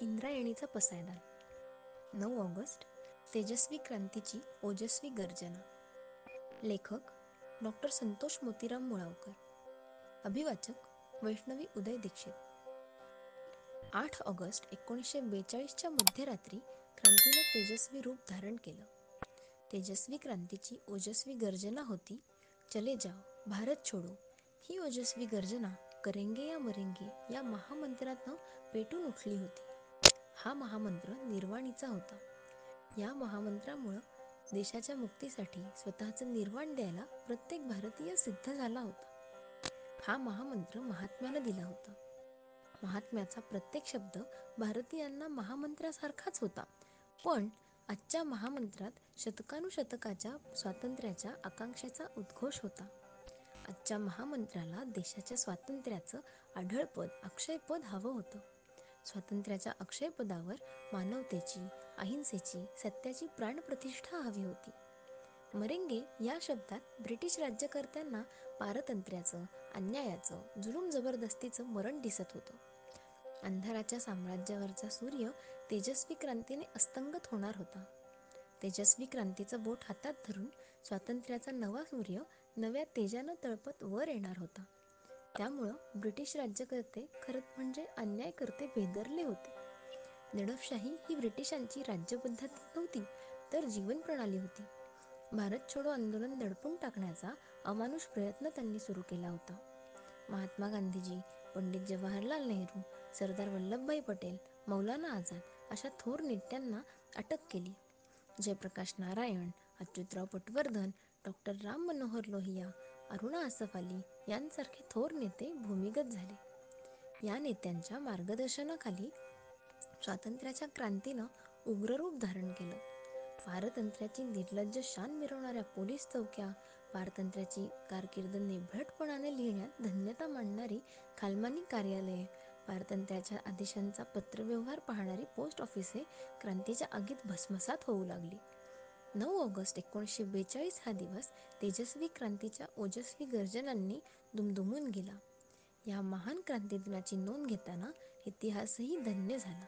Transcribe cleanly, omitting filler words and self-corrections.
इंद्रायणीचा पसायदान. 9 August, तेजस्वी क्रांतीची ओजस्वी गर्जना. लेखक डॉक्टर संतोष मोतीराम मुळावकर. अभिवाचक वैष्णवी उदय दीक्षित. 8 ऑगस्ट 1942च्या मध्यरात्री क्रांतीनं तेजस्वी रूप धारण केलं. तेजस्वी क्रांतीची ओजस्वी गर्जना होती, चले जाओ भारत छोडो. ही ओजस्वी गर्जना करेंगे या मरेंगे या महामंत्रातनं पेटून उठली होती. हा महामंत्र निर्वाणीचा होता. या महामंत्रामुळं देशाच्या मुक्तीसाठी स्वतःचं निर्वाण द्यायला प्रत्येक भारतीय सिद्ध झाला होता. हा महामंत्र महात्म्यानं दिला होता. महात्म्याचा प्रत्येक शब्द भारतीयांना महामंत्रासारखाच होता, पण आजच्या महामंत्रात शतकानुशतकाच्या स्वातंत्र्याच्या आकांक्षेचा उद्घोष होता. आजच्या महामंत्राला देशाच्या स्वातंत्र्याचं आढळपद, अक्षयपद हवं होतं. स्वातंत्र्याच्या अक्षयपदावर मानवतेची, अहिंसेची, सत्याची प्राणप्रतिष्ठा हवी होती. मरेंगे या शब्दात ब्रिटिश राज्यकर्त्यांना पारतंत्र्याचं, अन्यायाचं, जुलूम जबरदस्तीचं मरण दिसत होतं. अंधाराच्या साम्राज्यावरचा सूर्य तेजस्वी क्रांतीने अस्तंगत होणार होता. तेजस्वी क्रांतीचं बोट हातात धरून स्वातंत्र्याचा नवा सूर्य नव्या तेजानं तळपत वर येणार होता. त्यामुळं ब्रिटिश राज्यकर्ते खरं म्हणजे अन्यायकर्ते बेदरले होते. दडपशाही ही ब्रिटिशांची राज्यपद्धती नव्हती, तर जीवनप्रणाली होती. भारत छोडो आंदोलन दडपून टाकण्याचा अमानुष प्रयत्न त्यांनी सुरू केला होता. महात्मा गांधीजी, पंडित जवाहरलाल नेहरू, सरदार वल्लभभाई पटेल, मौलाना आझाद अशा थोर नेत्यांना अटक केली. जयप्रकाश नारायण, अच्युतराव पटवर्धन, डॉक्टर राम मनोहर लोहिया, अरुणा असफ अली यांसारखे थोर नेते भूमिगत झाले. या नेत्यांच्या मार्गदर्शनाखाली स्वातंत्र्याच्या क्रांतीनं उग्ररूप धारण केलं. पारतंत्र्याची निर्लज्ज शान मिरवणाऱ्या पोलीस चौक्या, पारतंत्र्याची कारकीर्द निभळटपणाने लिहिण्यात धन्यता मानणारी खालमानी कार्यालये, पारतंत्र्याच्या आदेशांचा पत्रव्यवहार पाहणारी पोस्ट ऑफिसे क्रांतीच्या आगीत भस्मसात होऊ लागली. 9 ऑगस्ट 1942 हा दिवस तेजस्वी क्रांतीच्या ओजस्वी गर्जनांनी दुमदुमून गेला. या महान क्रांती दिनाची नोंद घेताना इतिहासही धन्य झाला.